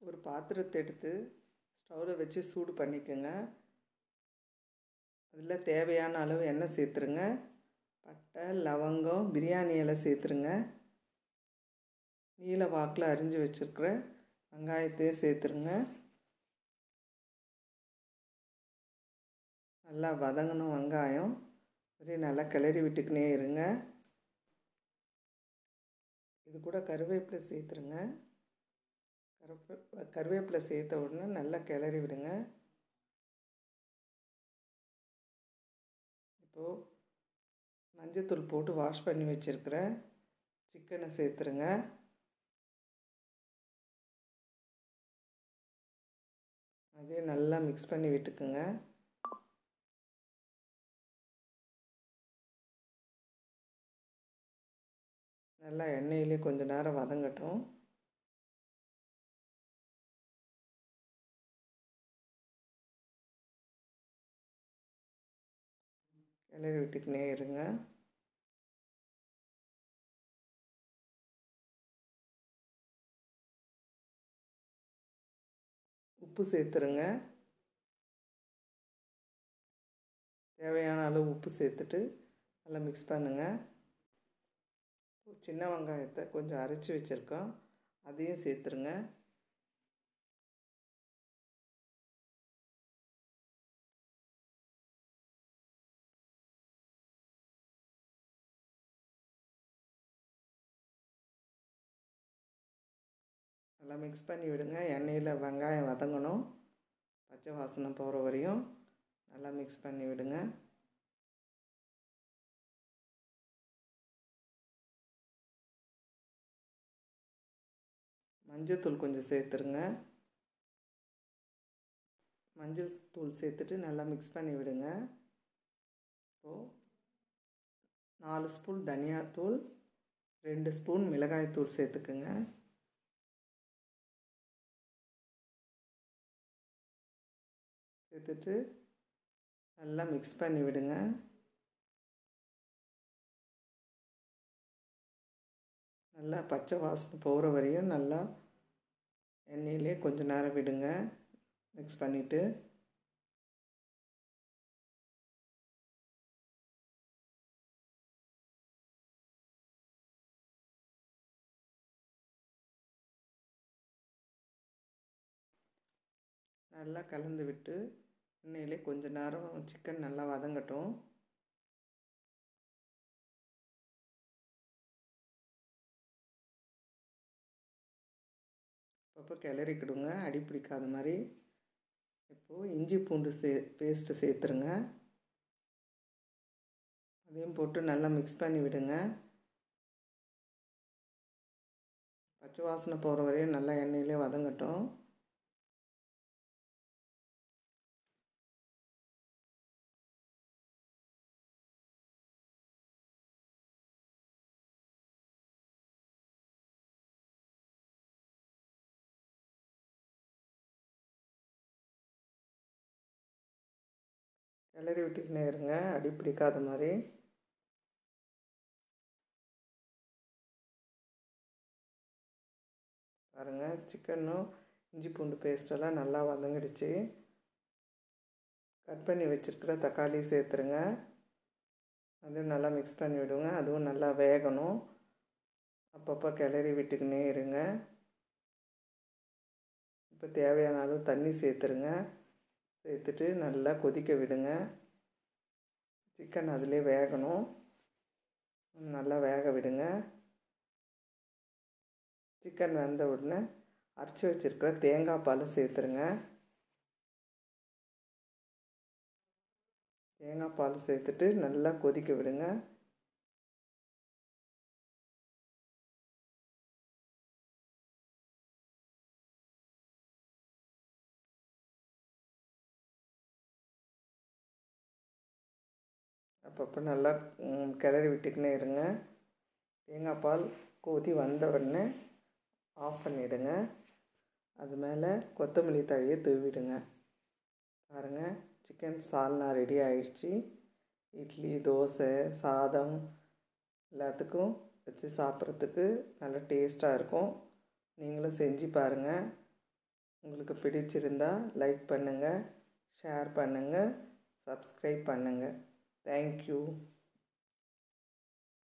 ஒரு பாத்திரத்தை எடுத்து ஸ்டவ்வில் வச்சு சூடு பண்ணிக்கோங்க. அதில் தேவையான அளவு எண்ணெய் சேர்த்துருங்க. பட்டை, லவங்கம், பிரியாணி இலை சேர்த்துருங்க. நீல வாக்கில் அரிஞ்சு வச்சுருக்கிற வெங்காயத்தையும் சேர்த்துருங்க. நல்லா வதங்கணும் வெங்காயம். அப்படியே நல்லா கிளறி விட்டுக்கினே இருங்க. இது கூட கருவேப்பிலை சேர்த்துருங்க. கருவேப்பிலை சேர்த்த உடனே நல்லா கிளறி விடுங்க. இப்போது மஞ்சத்தூள் போட்டு வாஷ் பண்ணி வச்சுருக்கிற சிக்கனை சேர்த்துருங்க. அதே நல்லா மிக்ஸ் பண்ணி விட்டுக்குங்க. நல்லா எண்ணெயிலே கொஞ்சம் நேரம் வதங்கட்டும். கிளறி விட்டுக்கினே இருங்க. உப்பு சேர்த்துருங்க. தேவையான அளவு உப்பு சேர்த்துட்டு நல்லா மிக்ஸ் பண்ணுங்கள். சின்ன வெங்காயத்தை கொஞ்சம் அரைச்சி வச்சுருக்கோம், அதையும் சேர்த்துருங்க. நல்லா மிக்ஸ் பண்ணி விடுங்க. எண்ணெயில் வெங்காயம் வதங்கணும், பச்சை வாசனை போகிற வரையும் நல்லா மிக்ஸ் பண்ணி விடுங்க. மஞ்சத்தூள் கொஞ்சம் சேர்த்துருங்க. மஞ்சள் தூள் சேர்த்துட்டு நல்லா மிக்ஸ் பண்ணி விடுங்க. இப்போது 4 ஸ்பூன் தனியாத்தூள், 2 ஸ்பூன் மிளகாய்த்தூள் சேர்த்துக்குங்க. சேர்த்துட்டு நல்லா மிக்ஸ் பண்ணி விடுங்க. நல்லா பச்சை வாசனை போகிற வரையும் நல்லா எண்ணெயிலே கொஞ்சம் நேரம் விடுங்க. மிக்ஸ் பண்ணிவிட்டு நல்லா கலந்து விட்டு எண்ணெயிலே கொஞ்சம் நேரம் சிக்கன் நல்லா வதங்கட்டும். அப்பப்போ கிளறிக்கிடுங்க, அடி பிடிக்காத மாதிரி. இப்போது இஞ்சி பூண்டு பேஸ்ட்டு சேர்த்துருங்க. அதையும் போட்டு நல்லா மிக்ஸ் பண்ணி விடுங்க. பச்சை வாசனை போகிற வரையும் நல்லா எண்ணெயிலே வதங்கட்டும். கிளறி விட்டுக்கினே இருங்க, அடி பிடிக்காத மாதிரி. பாருங்கள், சிக்கனும் இஞ்சி பூண்டு பேஸ்ட்டெல்லாம் நல்லா வதங்கிடுச்சு. கட் பண்ணி வச்சுருக்கிற தக்காளி சேர்த்துருங்க. அதுவும் நல்லா மிக்ஸ் பண்ணி விடுங்க. அதுவும் நல்லா வேகணும். அப்பப்போ கிளறி விட்டுக்கினே இருங்க. இப்போ தேவையான அளவு தண்ணி சேர்த்துருங்க. சேர்த்துட்டு நல்லா கொதிக்க விடுங்க. சிக்கன் அதிலே வேகணும், நல்லா வேக விடுங்க. சிக்கன் வெந்த உடனே அரைச்சி வச்சுருக்கிற தேங்காய் பால் சேர்த்துருங்க. தேங்காய் பால் சேர்த்துட்டு நல்லா கொதிக்க விடுங்க. அப்பப்போ நல்லா கிளறி விட்டுக்கினே இருங்க. தேங்காய் பால் கொதி வந்த உடனே ஆஃப் பண்ணிவிடுங்க. அது மேலே கொத்தமல்லி தழையை தூவிடுங்க. பாருங்கள், சிக்கன் சால்னா ரெடி ஆயிடுச்சு. இட்லி, தோசை, சாதம் எல்லாத்துக்கும் வச்சு சாப்பிட்றதுக்கு நல்ல டேஸ்ட்டாக இருக்கும். நீங்களும் செஞ்சு பாருங்கள். உங்களுக்கு பிடிச்சிருந்தா லைக் பண்ணுங்கள், ஷேர் பண்ணுங்கள், சப்ஸ்கிரைப் பண்ணுங்கள். தேங்க்யூ.